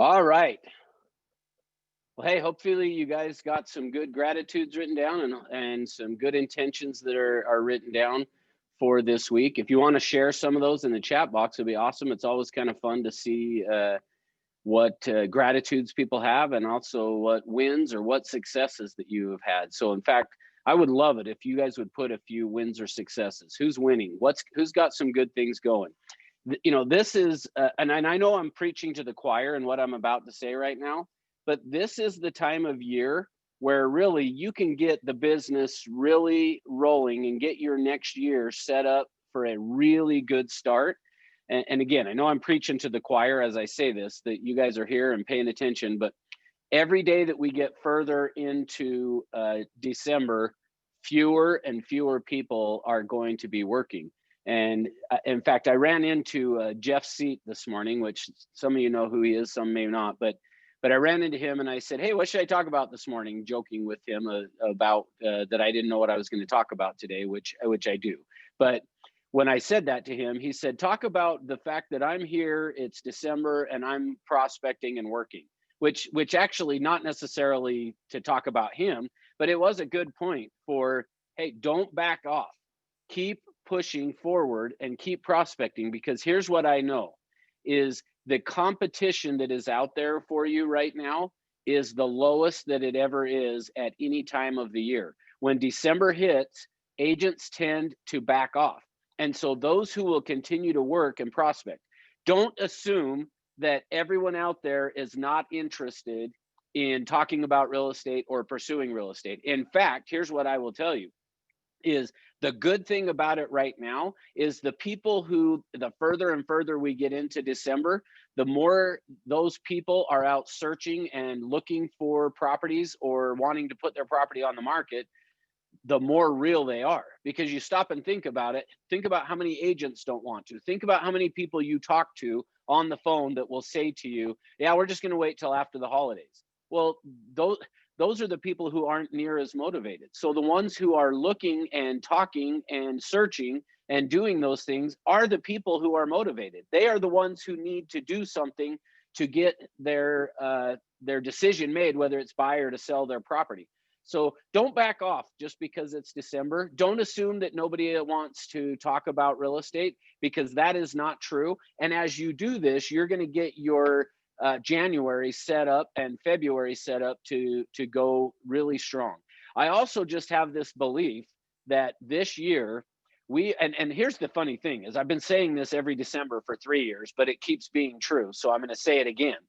All right. Well, hey, hopefully you guys got some good gratitudes written down and some good intentions that are written down for this week. If you want to share some of those in the chat box, it'd be awesome. It's always kind of fun to see what gratitudes people have and also what wins or what successes that you have had. So, in fact, I would love it if you guys would put a few wins or successes. Who's winning? Who's got some good things going? This is, and I know I'm preaching to the choir and what I'm about to say right now, but this is the time of year where really you can get the business really rolling and get your next year set up for a really good start. And again, I know I'm preaching to the choir as I say this, that you guys are here and paying attention, but every day that we get further into December, fewer and fewer people are going to be working. And in fact, I ran into Jeff Seat this morning, which some of you know who he is, some may not, but I ran into him and I said, "Hey, what should I talk about this morning?" Joking with him about that I didn't know what I was going to talk about today, which I do. But when I said that to him, he said, "Talk about the fact that I'm here. It's December and I'm prospecting and working." Which actually not necessarily to talk about him, but it was a good point for, hey, don't back off. Keep pushing forward and keep prospecting, because here's what I know is the competition that is out there for you right now is the lowest that it ever is at any time of the year. When December hits, agents tend to back off. And so those who will continue to work and prospect, don't assume that everyone out there is not interested in talking about real estate or pursuing real estate. In fact, here's what I will tell you is the good thing about it right now is the people who, the further and further we get into December, the more those people are out searching and looking for properties or wanting to put their property on the market, the more real they are. Because you stop and think about it. Think about how many agents don't want to. Think about how many people you talk to on the phone that will say to you, "Yeah, we're just going to wait till after the holidays." Well, those are the people who aren't near as motivated. So the ones who are looking and talking and searching and doing those things are the people who are motivated. They are the ones who need to do something to get their decision made, whether it's buy or to sell their property. So don't back off just because it's December. Don't assume that nobody wants to talk about real estate, because that is not true. And as you do this, you're going to get your January set up and February set up to go really strong. I also just have this belief that this year and here's the funny thing is I've been saying this every December for 3 years, but it keeps being true. So I'm going to say it again.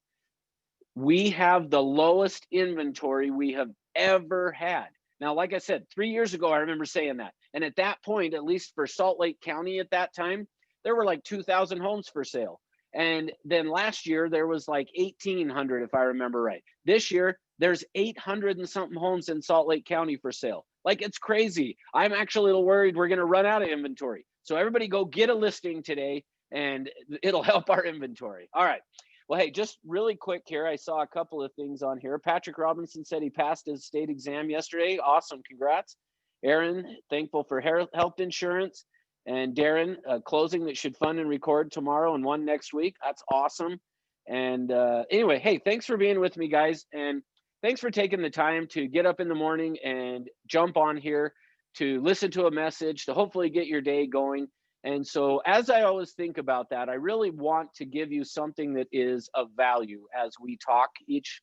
We have the lowest inventory we have ever had. Now, like I said, 3 years ago, I remember saying that. And at that point, at least for Salt Lake County at that time, there were like 2,000 homes for sale. And then last year, there was like 1,800, if I remember right. This year, there's 800 and something homes in Salt Lake County for sale. Like, it's crazy. I'm actually a little worried we're going to run out of inventory. So everybody go get a listing today and it'll help our inventory. All right. Well, hey, just really quick here, I saw a couple of things on here. Patrick Robinson said he passed his state exam yesterday. Awesome, congrats. Aaron, thankful for health insurance. And Darren, closing that should fund and record tomorrow and one next week. That's awesome. And anyway, hey, thanks for being with me, guys. And thanks for taking the time to get up in the morning and jump on here to listen to a message, to hopefully get your day going. And so as I always think about that, I really want to give you something that is of value as we talk each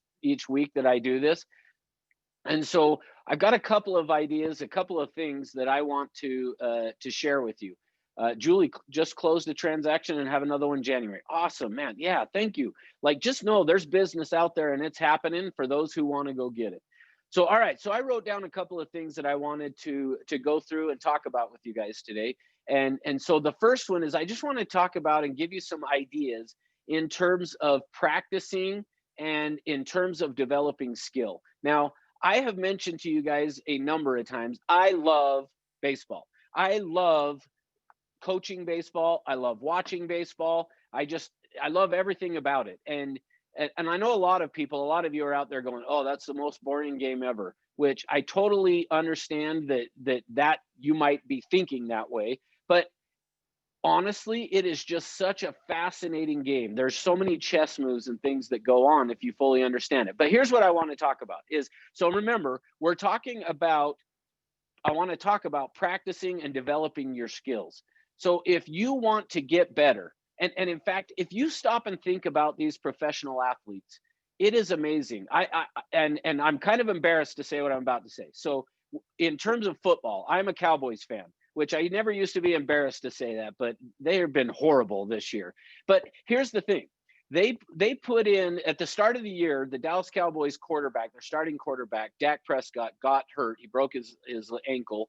week that I do this. And so I've got a couple of ideas, a couple of things that I want to share with you. Julie just closed a transaction and have another one in January. Awesome, man. Yeah, thank you. Like, just know there's business out there and it's happening for those who want to go get it. So, all right. So I wrote down a couple of things that I wanted to go through and talk about with you guys today. And so the first one is I just want to talk about and give you some ideas in terms of practicing and in terms of developing skill. Now, I have mentioned to you guys a number of times, I love baseball. I love coaching baseball. I love watching baseball. I love everything about it. And I know a lot of you are out there going, "Oh, that's the most boring game ever," which I totally understand that you might be thinking that way. But honestly, it is just such a fascinating game. There's so many chess moves and things that go on if you fully understand it. But here's what I want to talk about is, so remember, I want to talk about practicing and developing your skills. So if you want to get better, and in fact, if you stop and think about these professional athletes, it is amazing. And I'm kind of embarrassed to say what I'm about to say. So in terms of football, I'm a Cowboys fan, which I never used to be embarrassed to say that, but they have been horrible this year. But here's the thing. They put in at the start of the year, the Dallas Cowboys quarterback, their starting quarterback, Dak Prescott, got hurt. He broke his ankle.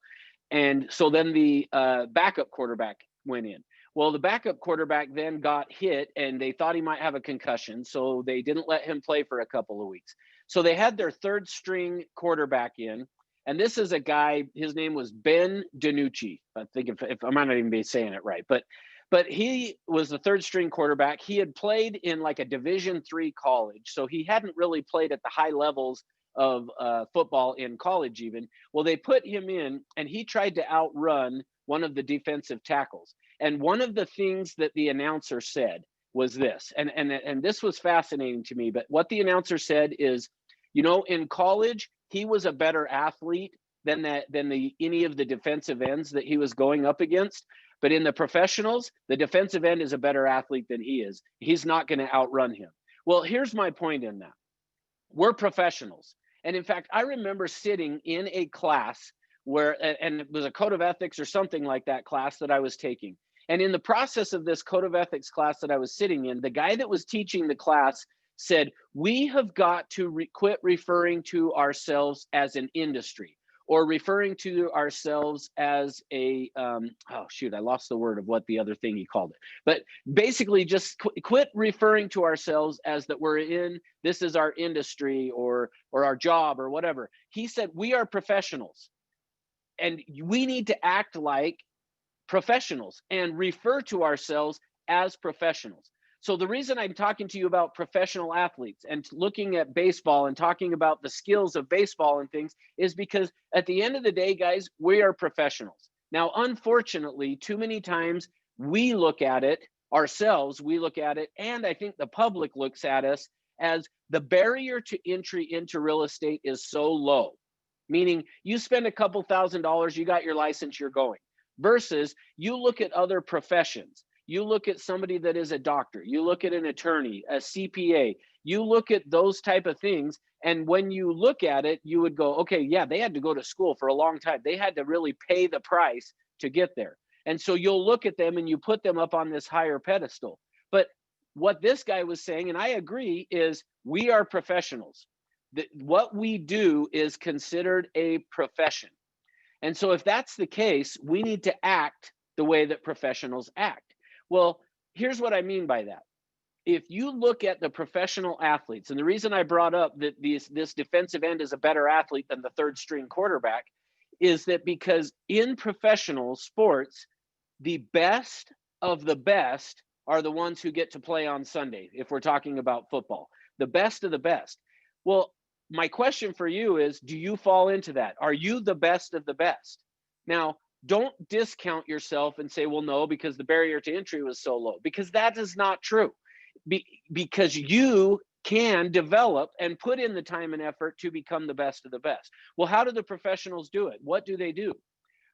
And so then the backup quarterback went in. Well, the backup quarterback then got hit and they thought he might have a concussion. So they didn't let him play for a couple of weeks. So they had their third string quarterback in. And this is a guy, his name was Ben DiNucci. I think if I might not even be saying it right, but he was the third string quarterback. He had played in like a Division III college, so he hadn't really played at the high levels of football in college even. Well, they put him in, and he tried to outrun one of the defensive tackles. And one of the things that the announcer said was this, and this was fascinating to me. But what the announcer said is, in college, he was a better athlete than any of the defensive ends that he was going up against. But in the professionals, the defensive end is a better athlete than he is. He's not going to outrun him. Well, here's my point in that. We're professionals. And in fact, I remember sitting in a class and it was a code of ethics or something like that class that I was taking. And in the process of this code of ethics class that I was sitting in, the guy that was teaching the class said, we have got to quit referring to ourselves as an industry, or referring to ourselves as I lost the word of what the other thing he called it. But basically just quit referring to ourselves as that this is our industry or our job or whatever. He said, we are professionals and we need to act like professionals and refer to ourselves as professionals. So the reason I'm talking to you about professional athletes and looking at baseball and talking about the skills of baseball and things is because at the end of the day, guys, we are professionals. Now, unfortunately, too many times we look at it ourselves, and I think the public looks at us as the barrier to entry into real estate is so low. Meaning you spend a couple $1,000s, you got your license, you're going. Versus you look at other professions. You look at somebody that is a doctor, you look at an attorney, a CPA, you look at those type of things. And when you look at it, you would go, okay, yeah, they had to go to school for a long time. They had to really pay the price to get there. And so you'll look at them and you put them up on this higher pedestal. But what this guy was saying, and I agree, is we are professionals. What we do is considered a profession. And so if that's the case, we need to act the way that professionals act. Well, here's what I mean by that. If you look at the professional athletes, and the reason I brought up that this defensive end is a better athlete than the third string quarterback is that because in professional sports, the best of the best are the ones who get to play on Sunday, if we're talking about football. The best of the best. Well, my question for you is, do you fall into that? Are you the best of the best? Now, don't discount yourself and say, well, no, because the barrier to entry was so low, because that is not true. Because you can develop and put in the time and effort to become the best of the best. Well, how do the professionals do it? What do they do?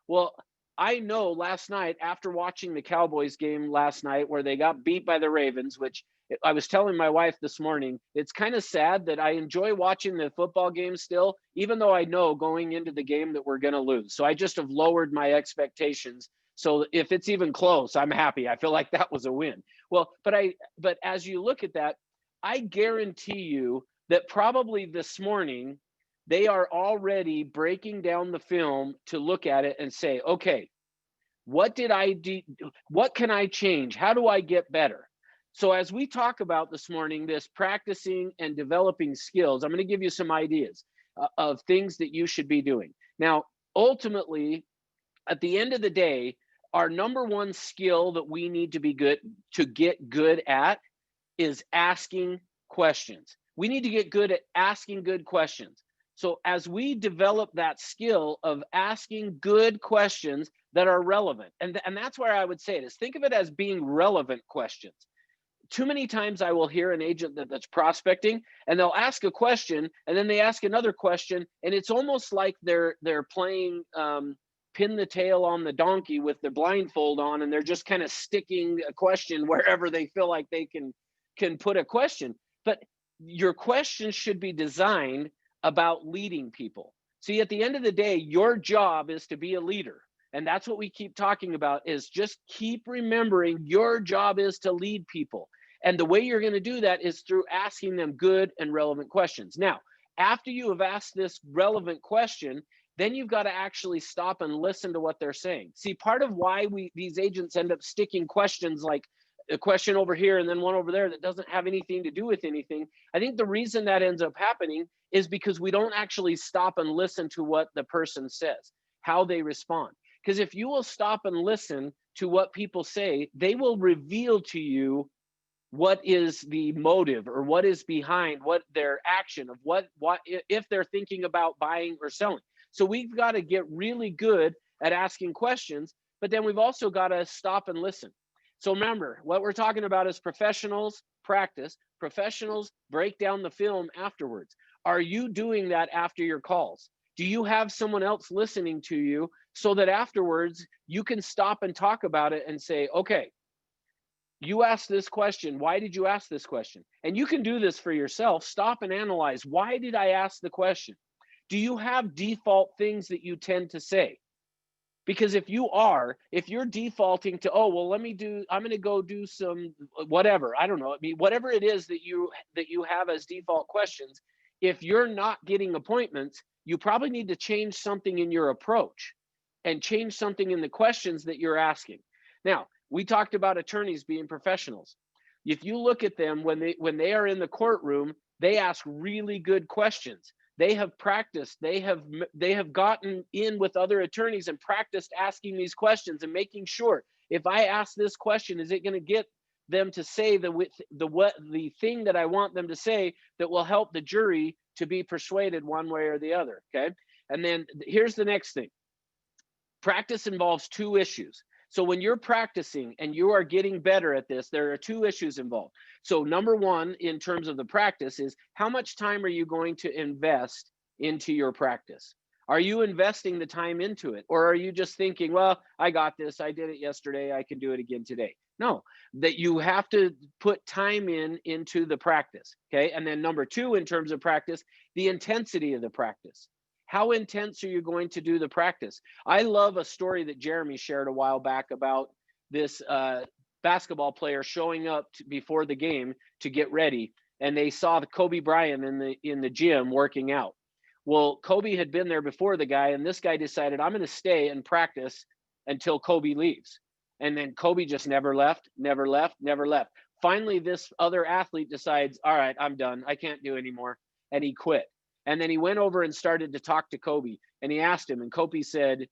Well, I know last night, after watching the Cowboys game last night where they got beat by the Ravens, which I was telling my wife this morning, it's kind of sad that I enjoy watching the football game still, even though I know going into the game that we're going to lose. So I just have lowered my expectations. So if it's even close, I'm happy. I feel like that was a win. Well, but as you look at that, I guarantee you that probably this morning, they are already breaking down the film to look at it and say, okay, what did I do? What can I change? How do I get better? So as we talk about this morning, this practicing and developing skills, I'm going to give you some ideas of things that you should be doing. Now, ultimately, at the end of the day, our number one skill that we need to get good at is asking questions. We need to get good at asking good questions. So as we develop that skill of asking good questions, that are relevant. And that's where I would say it is, think of it as being relevant questions. Too many times I will hear an agent that's prospecting, and they'll ask a question and then they ask another question, and it's almost like they're playing pin the tail on the donkey with the blindfold on, and they're just kind of sticking a question wherever they feel like they can put a question. But your questions should be designed about leading people. See, at the end of the day, your job is to be a leader. And that's what we keep talking about, is just keep remembering your job is to lead people. And the way you're going to do that is through asking them good and relevant questions. Now, after you have asked this relevant question, then you've got to actually stop and listen to what they're saying. See, part of why these agents end up sticking questions like a question over here and then one over there that doesn't have anything to do with anything, I think the reason that ends up happening is because we don't actually stop and listen to what the person says, how they respond. Because if you will stop and listen to what people say, they will reveal to you what is the motive or what is behind what their action of what if they're thinking about buying or selling. So we've got to get really good at asking questions, but then we've also got to stop and listen. So remember, what we're talking about is professionals practice, professionals break down the film afterwards. Are you doing that after your calls? Do you have someone else listening to you so that afterwards you can stop and talk about it and say, okay, you asked this question. Why did you ask this question? And you can do this for yourself. Stop and analyze. Why did I ask the question? Do you have default things that you tend to say? Because if you're defaulting to, oh, well, I'm going to go do some whatever, I don't know. I mean, whatever it is that you have as default questions, if you're not getting appointments, you probably need to change something in your approach and change something in the questions that you're asking. Now, we talked about attorneys being professionals. If you look at them when they are in the courtroom, they ask really good questions. They have practiced. They have gotten in with other attorneys and practiced asking these questions and making sure, if I ask this question, is it going to get them to say the thing that I want them to say that will help the jury to be persuaded one way or the other, okay? And then here's the next thing. Practice involves two issues. So when you're practicing and you are getting better at this, there are two issues involved. So number one, in terms of the practice, is how much time are you going to invest into your practice? Are you investing the time into it? Or are you just thinking, well, I got this, I did it yesterday, I can do it again today? No, that you have to put time into the practice, okay? And then number two, in terms of practice, the intensity of the practice. How intense are you going to do the practice? I love a story that Jeremy shared a while back about this basketball player showing up before the game to get ready, and they saw the Kobe Bryant in the gym working out. Well, Kobe had been there before the guy, and this guy decided, I'm going to stay and practice until Kobe leaves. And then Kobe just never left. Finally, this other athlete decides, all right, I'm done. I can't do anymore. And he quit. And then he went over and started to talk to Kobe, and he asked him, and Kobe said,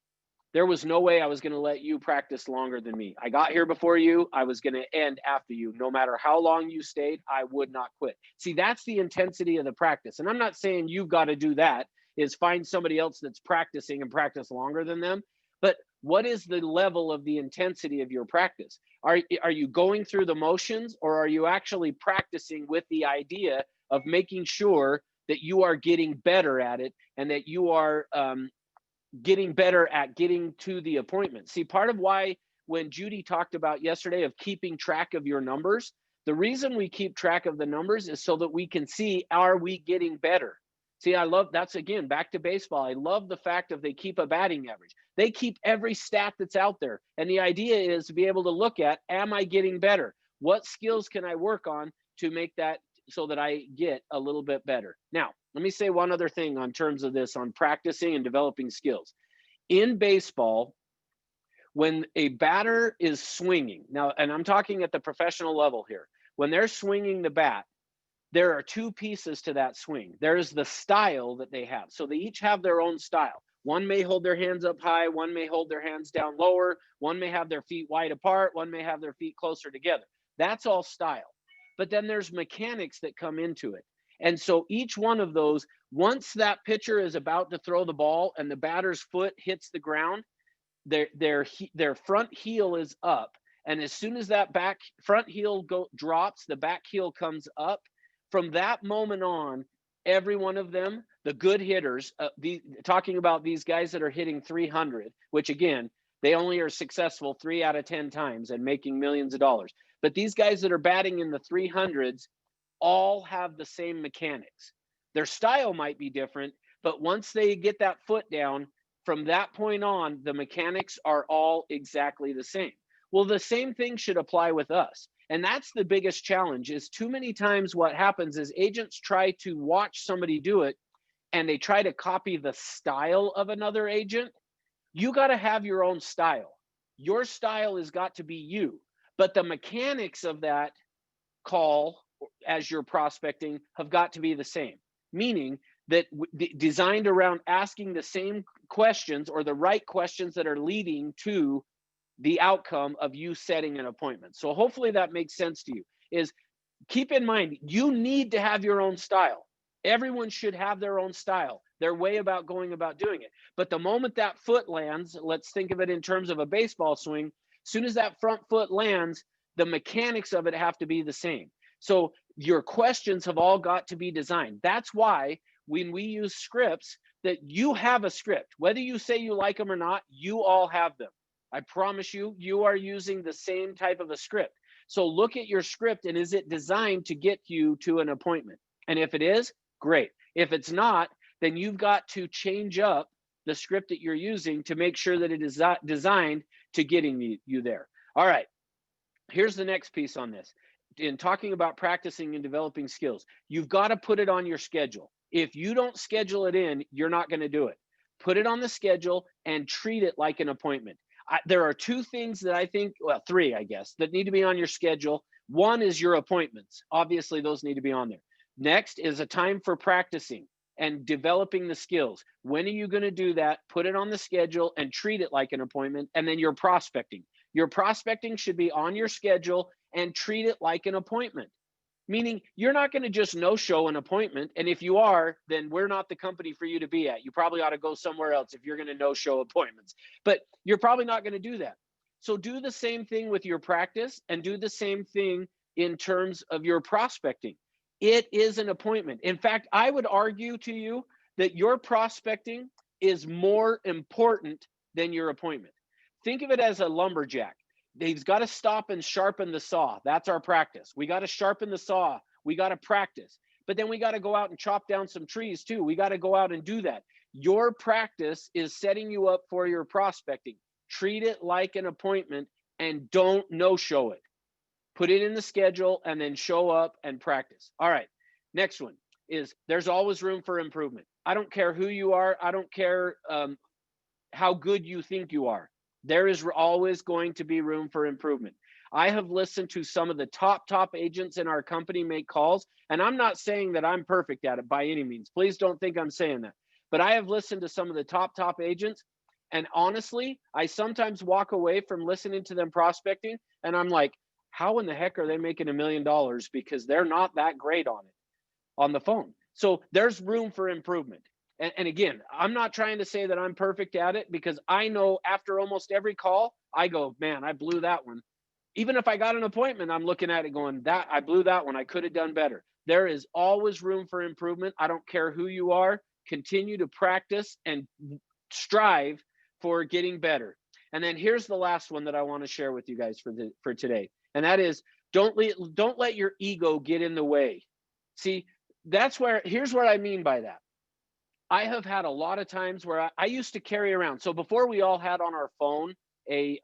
there was no way I was going to let you practice longer than me. I got here before you. I was going to end after you. No matter how long you stayed, I would not quit. See, that's the intensity of the practice. And I'm not saying you've got to do that, is find somebody else that's practicing and practice longer than them. But what is the level of the intensity of your practice? Are you going through the motions, or are you actually practicing with the idea of making sure that you are getting better at it and that you are getting better at getting to the appointment? See, part of why when Judy talked about yesterday of keeping track of your numbers, the reason we keep track of the numbers is so that we can see, are we getting better? See, I love, that's again, back to baseball. I love the fact of they keep a batting average. They keep every stat that's out there. And the idea is to be able to look at, am I getting better? What skills can I work on to make that so that I get a little bit better? Now, let me say one other thing on terms of this, on practicing and developing skills. In baseball, when a batter is swinging, now, and I'm talking at the professional level here, when they're swinging the bat, there are two pieces to that swing. There's the style that they have. So they each have their own style. One may hold their hands up high, one may hold their hands down lower, one may have their feet wide apart, one may have their feet closer together. That's all style. But then there's mechanics that come into it. And so each one of those, once that pitcher is about to throw the ball and the batter's foot hits the ground, their front heel is up, and as soon as that back front heel drops, the back heel comes up. From that moment on, every one of them, the good hitters, talking about these guys that are hitting 300, which again, they only are successful 3 out of 10 times and making millions of dollars. But these guys that are batting in the 300s all have the same mechanics. Their style might be different, but once they get that foot down, from that point on, the mechanics are all exactly the same. Well, the same thing should apply with us. And that's the biggest challenge. Is too many times what happens is agents try to watch somebody do it and they try to copy the style of another agent. You got to have your own style. Your style has got to be you. But the mechanics of that call as you're prospecting have got to be the same, meaning that designed around asking the same questions or the right questions that are leading to the outcome of you setting an appointment. So hopefully that makes sense to you. Is keep in mind, you need to have your own style. Everyone should have their own style, their way about going about doing it. But the moment that foot lands, let's think of it in terms of a baseball swing, as soon as that front foot lands, the mechanics of it have to be the same. So your questions have all got to be designed. That's why when we use scripts, that you have a script. Whether you say you like them or not, you all have them. I promise you, you are using the same type of a script. So look at your script, and is it designed to get you to an appointment? And if it is, great. If it's not, then you've got to change up the script that you're using to make sure that it is designed to getting you there. All right, here's the next piece on this. In talking about practicing and developing skills, you've got to put it on your schedule. If you don't schedule it in, you're not going to do it. Put it on the schedule and treat it like an appointment. There are 2 things that I think, well, 3, I guess, that need to be on your schedule. One is your appointments. Obviously, those need to be on there. Next is a time for practicing and developing the skills. When are you going to do that? Put it on the schedule and treat it like an appointment. And then your prospecting. Your prospecting should be on your schedule and treat it like an appointment. Meaning you're not going to just no-show an appointment. And if you are, then we're not the company for you to be at. You probably ought to go somewhere else if you're going to no-show appointments. But you're probably not going to do that. So do the same thing with your practice and do the same thing in terms of your prospecting. It is an appointment. In fact, I would argue to you that your prospecting is more important than your appointment. Think of it as a lumberjack. He's got to stop and sharpen the saw. That's our practice. We got to sharpen the saw. We got to practice. But then we got to go out and chop down some trees too. We got to go out and do that. Your practice is setting you up for your prospecting. Treat it like an appointment and don't no-show it. Put it in the schedule and then show up and practice. All right. Next one is there's always room for improvement. I don't care who you are. I don't care how good you think you are. There is always going to be room for improvement. I have listened to some of the top agents in our company make calls, and I'm not saying that I'm perfect at it by any means. Please don't think I'm saying that. But I have listened to some of the top agents, and honestly, I sometimes walk away from listening to them prospecting, and I'm like, how in the heck are they making $1 million? Because they're not that great on it, on the phone. So there's room for improvement. And again, I'm not trying to say that I'm perfect at it, because I know after almost every call, I go, man, I blew that one. Even if I got an appointment, I'm looking at it going, that I blew that one. I could have done better. There is always room for improvement. I don't care who you are. Continue to practice and strive for getting better. And then here's the last one that I want to share with you guys for today. And that is, don't let your ego get in the way. See, here's what I mean by that. I have had a lot of times where I used to carry around. So before we all had on our phone a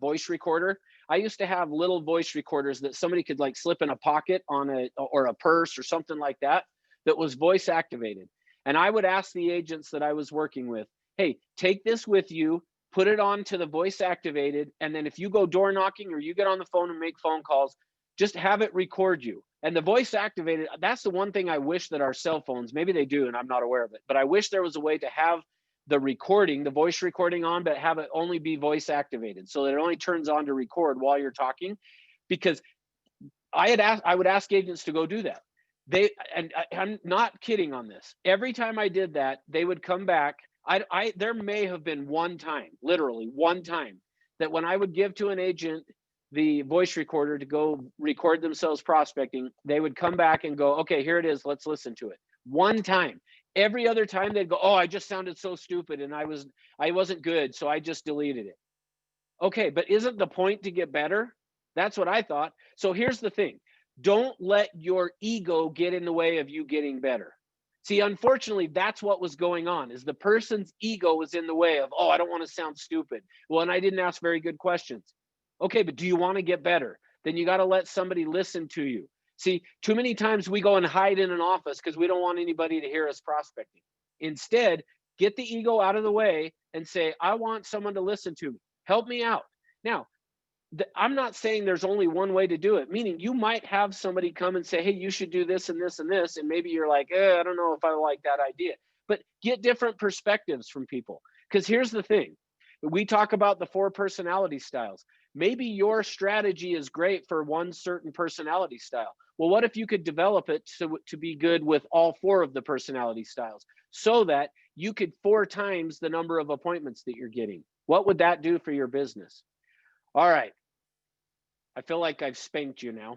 voice recorder, I used to have little voice recorders that somebody could like slip in a pocket on a purse or something like that was voice activated. And I would ask the agents that I was working with, hey, take this with you, put it on to the voice activated, and then if you go door knocking or you get on the phone and make phone calls, just have it record you. And the voice activated, that's the one thing I wish that our cell phones, maybe they do and I'm not aware of it, but I wish there was a way to have the recording, the voice recording on, but have it only be voice activated so that it only turns on to record while you're talking. Because I would ask agents to go do that. I'm not kidding on this. Every time I did that, they would come back There may have been one time, literally one time, that when I would give to an agent the voice recorder to go record themselves prospecting, they would come back and go, okay, here it is, let's listen to it. One time. Every other time they'd go, oh, I just sounded so stupid and I wasn't good, so I just deleted it. Okay, but isn't the point to get better? That's what I thought. So here's the thing. Don't let your ego get in the way of you getting better. See, unfortunately, that's what was going on, is the person's ego was in the way of, oh, I don't want to sound stupid. Well, and I didn't ask very good questions. Okay, but do you want to get better? Then you got to let somebody listen to you. See, too many times we go and hide in an office because we don't want anybody to hear us prospecting. Instead, get the ego out of the way and say, I want someone to listen to me. Help me out. Now, I'm not saying there's only one way to do it, meaning you might have somebody come and say, hey, you should do this and this and this. And maybe you're like, I don't know if I like that idea. But get different perspectives from people. Because here's the thing. We talk about the 4 personality styles. Maybe your strategy is great for one certain personality style. Well, what if you could develop it to be good with all 4 of the personality styles so that you could 4 times the number of appointments that you're getting? What would that do for your business? All right. I feel like I've spanked you now.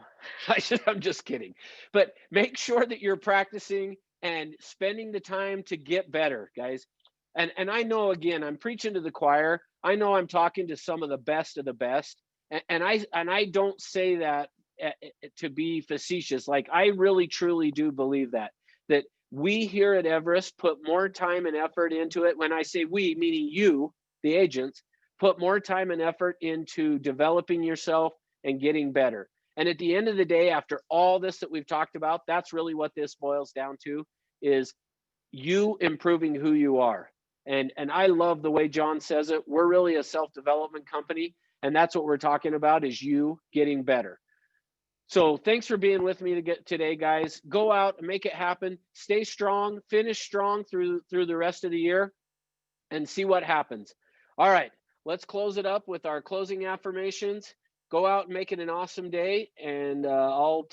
I'm just kidding. But make sure that you're practicing and spending the time to get better, guys. And I know, again, I'm preaching to the choir. I know I'm talking to some of the best of the best. And I don't say that to be facetious. Like, I really truly do believe that we here at Everest put more time and effort into it. When I say we, meaning you, the agents, put more time and effort into developing yourself and getting better. And at the end of the day, after all this that we've talked about, that's really what this boils down to, is you improving who you are. And I love the way John says it. We're really a self-development company, and that's what we're talking about, is you getting better. So thanks for being with me today, guys. Go out and make it happen. Stay strong, finish strong through the rest of the year, and see what happens. All right, let's close it up with our closing affirmations. Go out and make it an awesome day, and I'll